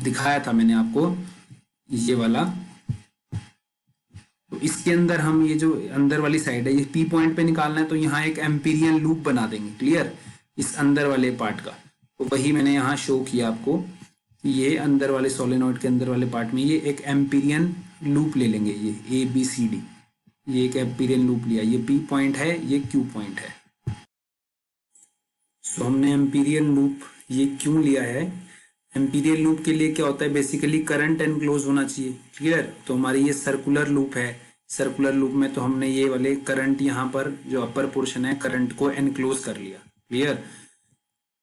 दिखाया था मैंने आपको, ये वाला, तो इसके अंदर हम ये जो अंदर वाली साइड है, ये P पॉइंट पे निकालना है, तो यहाँ एक एम्पीरियन लूप बना देंगे। क्लियर? इस अंदर वाले पार्ट का, तो वही मैंने यहाँ शो किया आपको। ये अंदर वाले सोलेनॉइड के अंदर वाले पार्ट में ये एक एम्पीरियन लूप ले लेंगे, ये ABCD, ये एक एम्पीरियन लूप लिया। ये P पॉइंट है, ये Q पॉइंट है। सो हमने एम्पीरियन लूप ये क्यों लिया है? एम्पीरियल लूप के लिए क्या होता है, बेसिकली करंट एनक्लोज होना चाहिए। क्लियर। तो हमारी ये सर्कुलर लूप है, सर्कुलर लूप में तो हमने ये वाले करंट यहाँ पर जो अपर पोर्शन है करंट को एनक्लोज कर लिया। क्लियर।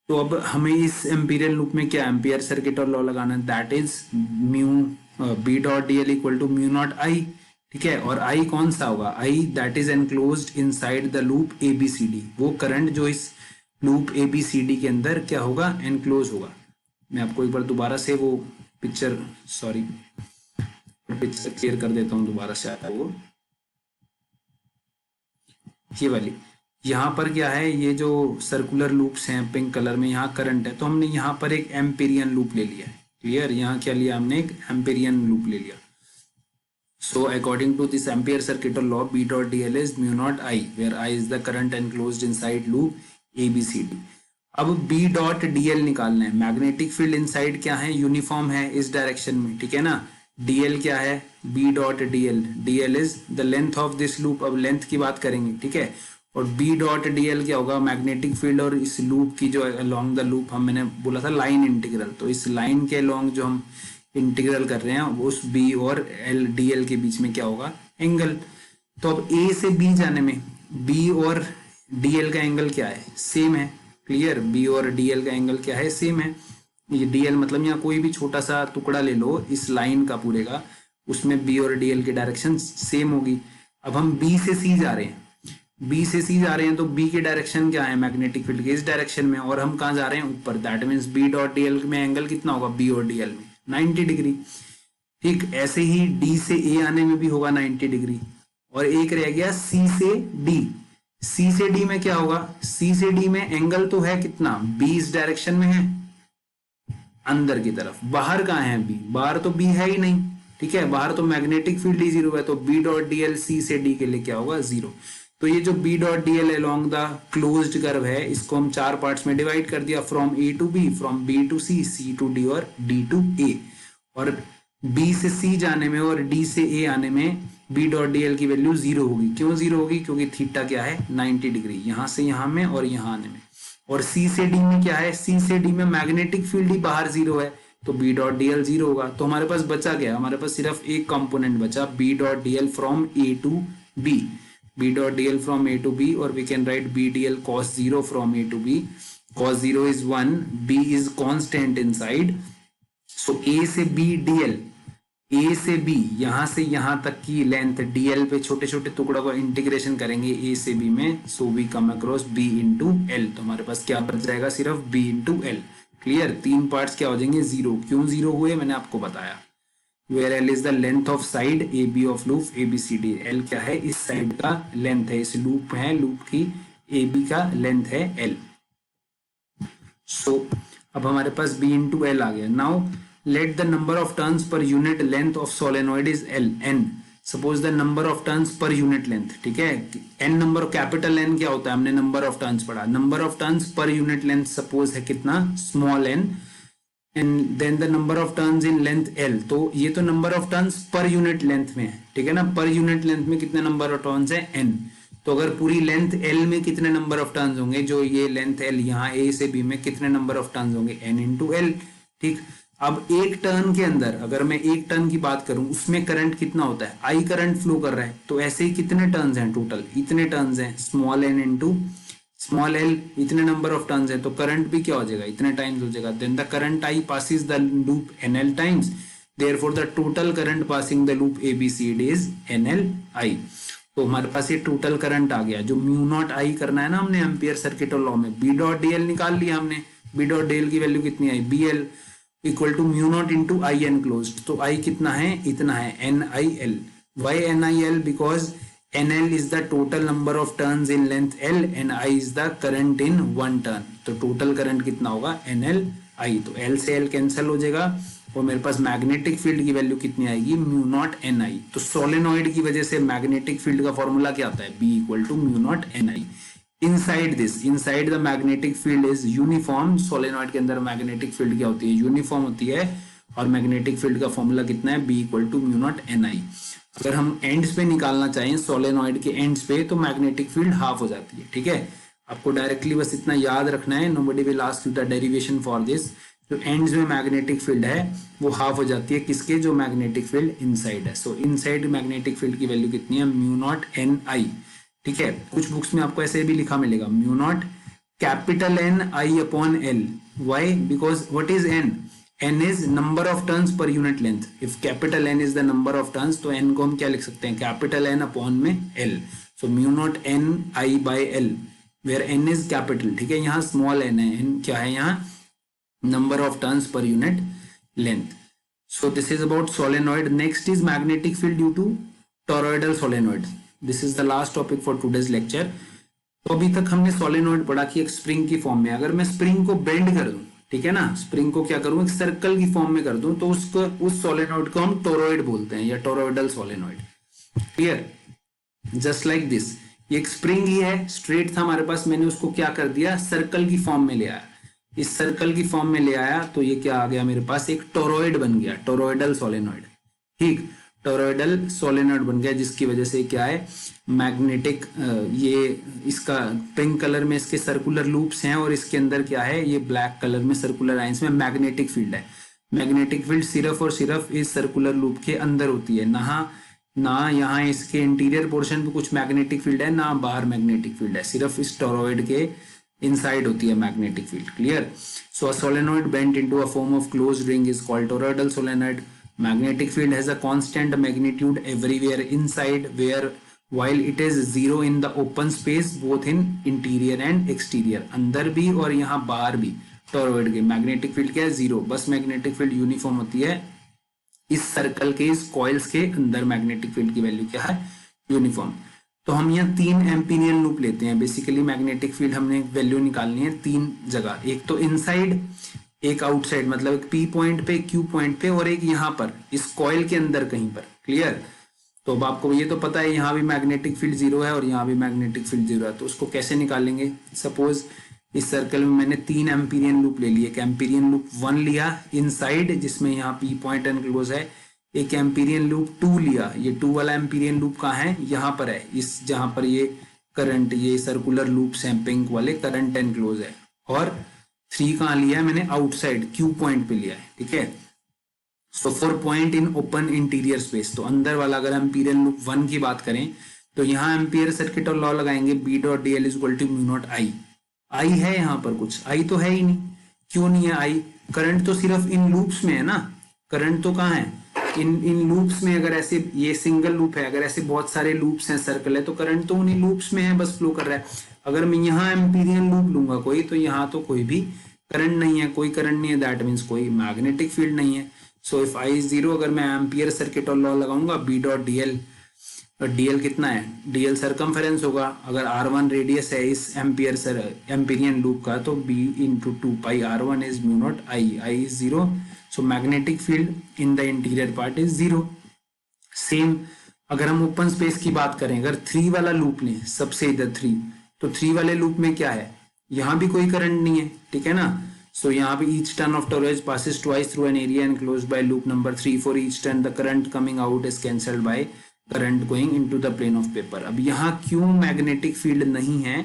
तो अब हमें इस एम्पीरियल लूप में क्या एम्पियर सर्किट और लॉ लगाना है, that is mu B dot D L equal to mu naught I. ठीक है। और आई कौन सा होगा, I that is enclosed inside the loop A B C D. वो करंट जो इस loop A B C D के अंदर क्या होगा, एनक्लोज होगा। मैं आपको एक बार दोबारा से वो पिक्चर, सॉरी पिक्चर क्लियर कर देता हूँ दोबारा से आता वो ये वाली। यहाँ पर क्या है, ये जो सर्कुलर लूप्स हैं पिंक कलर में, यहाँ करंट है, तो हमने यहाँ पर एक एम्पीरियन लूप ले लिया है। क्लियर। यहाँ क्या लिया हमने, एक एम्पीरियन लूप ले लिया। So according to this Ampere circuit law B dot D L is mu naught I, where I is the current enclosed inside loop A B C D. अब बी डॉट डी एल निकालना है। मैग्नेटिक फील्ड इनसाइड क्या है, यूनिफॉर्म है इस डायरेक्शन में। ठीक है ना। डीएल क्या है, B dot dl, dl is the length of this loop. अब लेंथ की बात करेंगे। ठीक है। और बी डॉट डीएल क्या होगा, मैग्नेटिक फील्ड और इस लूप की जो अलोंग द लूप, हम मैंने बोला था लाइन इंटीग्रल, तो इस लाइन के अलोंग जो हम इंटीग्रल कर रहे हैं उस बी और एल डी एल के बीच में क्या होगा, एंगल। तो अब ए से बी जाने में बी और डी एल का एंगल क्या है, सेम है। क्लियर। बी और डी एल का एंगल क्या है, सेम है। ये डी एल मतलब यहाँ कोई भी छोटा सा टुकड़ा ले लो इस लाइन का पूरे का, उसमें बी और डी एल की डायरेक्शन सेम होगी। अब हम बी से सी जा रहे हैं, बी से सी जा रहे हैं, तो बी की डायरेक्शन क्या है, मैग्नेटिक फील्ड के इस डायरेक्शन में, और हम कहाँ जा रहे हैं, ऊपर। That means B dot D l में एंगल कितना होगा, बी और डी एल में 90 डिग्री। ठीक। ऐसे ही डी से ए आने में भी होगा 90 डिग्री। और एक रह गया सी से डी। सी से डी में क्या होगा, सी से डी में एंगल तो है कितना, बी इस डायरेक्शन में है अंदर की तरफ, बाहर कहाँ है बी, बाहर तो बी है ही नहीं। ठीक है। बाहर तो मैग्नेटिक फील्ड ही जीरो है, तो B dot D l C से डी के लिए क्या होगा, जीरो। तो ये जो B dot D l along the closed curve है, इसको हम चार पार्ट्स में डिवाइड कर दिया, from A to B, from B to C, C to D और डी टू ए। और बी से सी जाने में और डी से ए आने में बी डॉट डी एल की वैल्यू जीरो होगी। क्यों जीरो होगी, क्योंकि थीटा क्या है, 90 डिग्री, यहां से यहां में और यहां आने में। और सी से डी में क्या है, सी से डी में मैग्नेटिक फील्ड ही बाहर जीरो है, तो B dot D l zero होगा। तो हमारे पास बचा गया, हमारे पास सिर्फ एक कंपोनेंट बचा, B dot D L from A to B, B dot D L from A to B, और we can write B D L cos zero from A to B. Cos zero is 1, B is constant inside. So A से बी डी एल, ए से बी यहां से यहां तक की लेंथ डीएल पे छोटे छोटे टुकड़ों को इंटीग्रेशन करेंगे ए से बी में, so we come across B into l. तो हमारे पास क्या बच जाएगा, सिर्फ बी इंटू एल। क्लियर। तीन पार्ट्स क्या हो जाएंगे, जीरो। क्यों जीरो हुए मैंने आपको बताया। Where l is the length of side A B of loop A B C D. L क्या है, इस साइड का लेंथ है, इस लूप है, लूप की ए बी का लेंथ है एल। सो अब हमारे पास बी इंटू एल आ गया। Now let the number of turns per unit length of solenoid is L, N. Suppose the number of turns per unit length. ठीक है। N नंबर, कैपिटल N क्या होता है, हमने नंबर ऑफ टर्न्स पढ़ा। Number of turns per unit length suppose है कितना, small n, and then the number of turns in length L। तो ये तो number of turns per unit length में है। ठीक है ना। पर यूनिट लेंथ में कितने नंबर ऑफ टर्न्स है, n। तो अगर पूरी लेंथ L में कितने नंबर ऑफ टर्न्स होंगे, जो ये लेंथ L यहाँ A से B में कितने नंबर ऑफ टर्न्स होंगे, n इंटू L। ठीक। अब एक टर्न के अंदर अगर मैं एक टर्न की बात करूं, उसमें करंट कितना होता है, आई करंट फ्लो कर रहा है, तो ऐसे ही कितने टर्न्स हैं टोटल, इतने टर्न्स हैं, small n into small L, इतने नंबर ऑफ टर्न्स हैं, तो करंट भी क्या हो जाएगा, इतने टाइम्स हो जाएगा। Then the current I passes the loop nl times, therefore the total current passing the loop ABCD is nli। तो हमारे पास ये टोटल करंट आ गया, जो म्यू नॉट आई करना है ना हमने एम्पियर सर्किट और लॉ में। बी डॉट डी एल निकाल लिया हमने, बी डॉट डी एल की वैल्यू कितनी आई, B L equal to mu naught into I enclosed. तो आई कितना है, इतना है, N I L. Why N I L, because N L is the total number of turns in length L, N I is the current in one turn. तो टोटल करंट कितना होगा, एन एल आई। तो एल से एल कैंसिल हो जाएगा और मेरे पास मैग्नेटिक फील्ड की वैल्यू कितनी आएगी, म्यू नॉट एन आई। तो सोलेनॉइड की वजह से मैग्नेटिक फील्ड का फॉर्मूला क्या आता है, B equal to mu naught N I. Inside this, inside the magnetic field is uniform. Solenoid के अंदर मैग्नेटिक फील्ड क्या होती है, यूनिफॉर्म होती है, और मैग्नेटिक फील्ड का फॉर्मूला कितना है, B equal to mu naught N I. अगर हम एंड्स पे निकालना चाहें, सोलेनॉइड के एंड्स पे, तो मैग्नेटिक फील्ड हाफ हो जाती है। ठीक है। आपको डायरेक्टली बस इतना याद रखना है, nobody will ask you the derivation for this. जो एंड्स में मैग्नेटिक फील्ड है वो हाफ हो जाती है किसके, जो मैग्नेटिक फील्ड इनसाइड है। सो इनसाइड मैग्नेटिक फील्ड की वैल्यू कितनी है, म्यू नॉट एन आई। ठीक है, कुछ बुक्स में आपको ऐसे भी लिखा मिलेगा mu naught capital N I upon l. Why, because what is n, n is number of turns per unit length. if capital N is the number of turns, तो n को हम क्या लिख सकते हैं, कैपिटल N अपॉन में l. so mu not n I by l where n is capital. ठीक है, यहाँ स्मॉल n है, n क्या है यहाँ, number of turns per unit length. so this is about solenoid. next is magnetic field due to toroidal solenoid. this is the last topic for today's lecture. तो अभी तक हमने सोलेनोइड पढ़ा कि एक स्प्रिंग की फॉर्म में अगर मैं स्प्रिंग को बेंड कर दूं, ठीक है ना, स्प्रिंग को क्या करूं, एक सर्कल की फॉर्म में कर दूं, तो उसको, उस सोलेनोइड को हम टोरॉइड बोलते हैं या toroidal solenoid. Clear, just like this, ये एक स्प्रिंग ही है, स्ट्रेट था हमारे पास, मैंने उसको क्या कर दिया, सर्कल की फॉर्म में ले आया। इस सर्कल की फॉर्म में ले आया तो ये क्या आ गया मेरे पास, एक टोरॉइड बन गया, टोरॉइडल सोलेनोइड। ठीक, टोरॉइडल सोलेनोइड बन गया, जिसकी वजह से क्या है, मैग्नेटिक, ये इसका पिंक कलर में इसके सर्कुलर लूप्स हैं और इसके अंदर क्या है, ये ब्लैक कलर में सर्कुलर लाइंस में मैग्नेटिक फील्ड है। मैग्नेटिक फील्ड सिर्फ और सिर्फ इस सर्कुलर लूप के अंदर होती है, ना यहाँ इसके इंटीरियर पोर्शन पे कुछ मैग्नेटिक फील्ड है, ना बाहर मैग्नेटिक फील्ड है, सिर्फ इस टोरॉइड के इनसाइड होती है magnetic field. Clear, so a solenoid bent into a form of closed ring is called toroidal solenoid. Magnetic field has a constant magnitude everywhere inside, where while it is zero in the open space both in interior and exterior. अंदर भी और यहाँ बाहर भी टोरॉइड के मैग्नेटिक फील्ड क्या है, जीरो, बस मैग्नेटिक फील्ड यूनिफॉर्म होती है इस सर्कल के, इस कॉइल्स के अंदर मैग्नेटिक फील्ड की वैल्यू क्या है, यूनिफॉर्म। तो हम यहाँ 3 एम्पीरियन लूप लेते हैं। बेसिकली मैग्नेटिक फील्ड हमने वैल्यू निकालनी है 3 जगह, एक तो इनसाइड, एक आउटसाइड, मतलब एक पी पॉइंट पे, क्यू पॉइंट पे, और एक यहाँ पर इस कॉइल के अंदर कहीं पर। क्लियर, तो अब आपको ये तो पता है यहाँ भी मैग्नेटिक फील्ड जीरो है और यहाँ भी मैग्नेटिक फील्ड जीरो है, तो उसको कैसे निकालेंगे। सपोज इस सर्कल में मैंने 3 एम्पीरियन लूप ले लिए। एक एम्पीरियन लूप 1 लिया इनसाइड, जिसमें यहाँ पी पॉइंट एनक्लोज है। एक एम्पीरियन लूप 2 लिया, ये 2 वाला एम्पीरियन लूप कहाँ है, यहाँ पर है, इस जहां पर ये करंट, ये सर्कुलर लूप्स हैं पिंक वाले, करंट एनक्लोज है। और 3 कहाँ लिया है मैंने, आउटसाइड क्यू पॉइंट पे लिया है। ठीक है, so for point in open interior space, तो अंदर वाला अगर एम्पीरियन लूप 1 की बात करें तो यहाँ एम्पियर सर्किट और लॉ लगाएंगे, B dot D L is equal to mu naught I. I है यहाँ पर कुछ, आई तो है ही नहीं, क्यों नहीं है आई, करंट तो सिर्फ इन लूप्स में है ना, करंट तो कहाँ है, इन लूप्स में। अगर ऐसे ये सिंगल लूप है, अगर ऐसे बहुत सारे लूप्स हैं, सर्कल है, तो करंट तो उन्हीं लूप्स में है, बस फ्लो कर रहा है। अगर मैं यहाँ एम्पीरियन लूप लूंगा कोई, तो यहाँ तो कोई भी करंट नहीं है, कोई करंट नहीं है, दैट मीन्स कोई मैग्नेटिक फील्ड नहीं है। So if I is zero, अगर मैं एम्पियर सर्किट और लॉ लगाऊंगा, B dot D l, dl कितना है, डीएल सर्कमफेरेंस होगा। अगर R1 रेडियस है इस एम्पीरियन लूप का, तो B into 2 pi R1 is mu naught I, I is zero, so magnetic field in the interior part is zero. Same अगर हम ओपन स्पेस की बात करें, अगर 3 वाला लूप लें, सबसे इधर 3, तो 3 वाले लूप में क्या है, यहाँ भी कोई करंट नहीं है, ठीक है ना। सो यहाँ पे each turn off torrid passes twice through an area enclosed by loop number 3. For each turn the current coming out is cancelled by current going into the plane of paper. अब यहाँ क्यों मैग्नेटिक फील्ड नहीं है,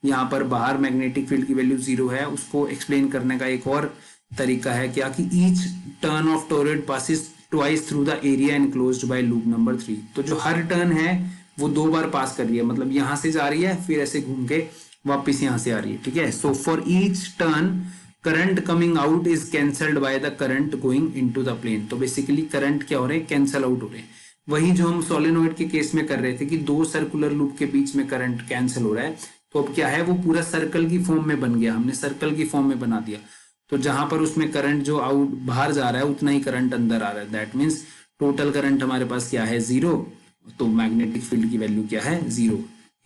यहाँ पर बाहर मैग्नेटिक फील्ड की वैल्यू जीरो है, उसको एक्सप्लेन करने का एक और तरीका है क्या, कि each turn off torrid passes twice through the area enclosed by loop number 3. तो जो हर टर्न है वो 2 बार पास कर रही है, मतलब यहाँ से जा रही है, फिर ऐसे घूम के वापिस यहाँ से आ रही है। ठीक है, so for each turn current coming out is cancelled by the current going into the plane. तो बेसिकली करंट क्या हो रहे हैं, कैंसल आउट हो रहे हैं। वही जो हम सोलेनोइड के केस में कर रहे थे कि 2 सर्कुलर लूप के बीच में करंट कैंसिल हो रहा है, तो अब क्या है, वो पूरा सर्कल की फॉर्म में बन गया, हमने सर्कल की फॉर्म में बना दिया। तो जहां पर उसमें करंट जो आउट बाहर जा रहा है, उतना ही करंट अंदर आ रहा है, दैट मीन्स टोटल करंट हमारे पास क्या है, जीरो। तो मैग्नेटिक फील्ड की वैल्यू क्या है, zero.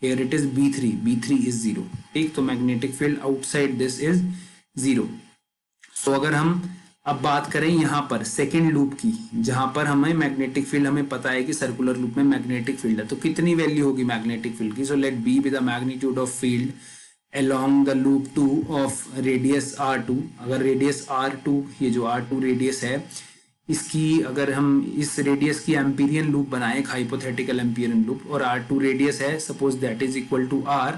Here it is B3 is zero. ठीक, तो magnetic field outside this is zero. So अगर हम अब बात करें यहाँ पर सेकेंड लूप की, जहां पर हमें मैग्नेटिक फील्ड, हमें पता है कि सर्कुलर लूप में मैग्नेटिक फील्ड है, तो कितनी वैल्यू होगी मैग्नेटिक फील्ड की। So let be with the magnitude of field along the loop 2 of radius R2. अगर रेडियस R2, ये जो R2 रेडियस है, इसकी अगर हम इस रेडियस की एम्पीरियन लूप बनाए, एक हाइपोथेटिकल एम्पीरियन लूप, और R2 रेडियस है, suppose that is equal to R,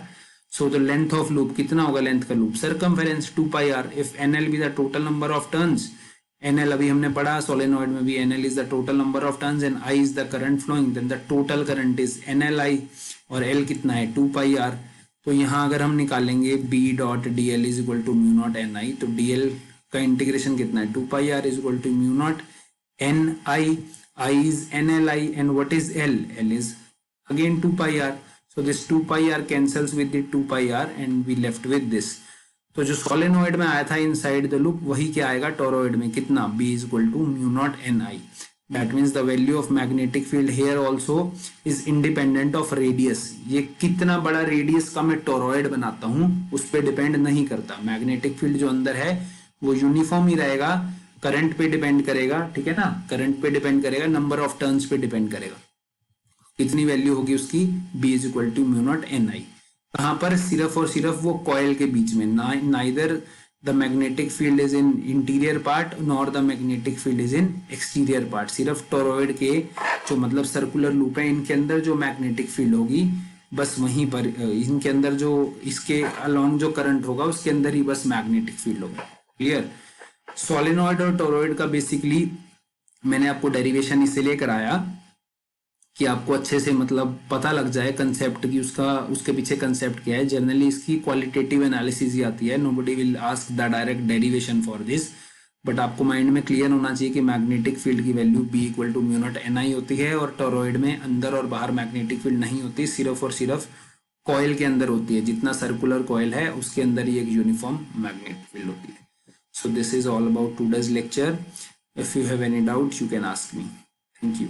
So the length of loop कितना होगा लेंथ का loop, circumference 2 pi r. If NL be the total number of turns, NL अभी हमने पढ़ा सोलेनॉइड में भी, NL is the total number of turns and I is the current flowing, then the total current is NLI और L कितना है 2 pi r. तो यहाँ अगर हम निकालेंगे B dot D L is equal to mu naught N I, तो डी एल का इंटीग्रेशन कितना है 2 pi r is equal to mu naught N I. I is NLI and what is L? L is again 2 pi r. So this 2 pi r cancels with the 2 pi r and we left with this. तो जो सोलेनॉइड में आया था इनसाइड द लूप वही क्या आएगा टोरॉइड में, कितना B is equal to mu naught Ni. That means the value of magnetic field here also is independent of radius. ये कितना बड़ा रेडियस का मैं टोरॉइड बनाता हूँ उस पर डिपेंड नहीं करता. मैग्नेटिक फील्ड जो अंदर है वो यूनिफॉर्म ही रहेगा, करंट पे डिपेंड करेगा, ठीक है ना, करंट पे डिपेंड करेगा, नंबर ऑफ टर्न्स पे डिपेंड करेगा, कितनी वैल्यू होगी उसकी B is equal to mu naught N I. कहाँ पर, सिर्फ और सिर्फ वो कॉइल के बीच में. Neither the magnetic field is in interior part nor the magnetic field is in exterior part. सिर्फ टोरॉइड के जो मतलब सर्कुलर लूप है इनके अंदर जो मैग्नेटिक फील्ड होगी बस वहीं पर, इनके अंदर जो इसके अलॉन्ग जो करंट होगा उसके अंदर ही बस मैग्नेटिक फील्ड होगा. क्लियर. सोलेनॉइड और टोरॉइड का बेसिकली मैंने आपको डेरिवेशन इसीलिए कराया कि आपको अच्छे से मतलब पता लग जाए कंसेप्ट की, उसके पीछे कंसेप्ट क्या है. जनरली इसकी क्वालिटेटिव एनालिसिस ही आती है, nobody will ask the direct derivation for this, but आपको माइंड में क्लियर होना चाहिए कि मैग्नेटिक फील्ड की value B equal to mu naught N I होती है और टोरॉइड में अंदर और बाहर मैग्नेटिक फील्ड नहीं होती, सिर्फ और सिर्फ कॉइल के अंदर होती है. जितना सर्कुलर कॉइल है उसके अंदर ही एक यूनिफॉर्म मैग्नेटिक फील्ड होती है. So this is all about today's lecture. If you have any doubt, you can ask me. Thank you.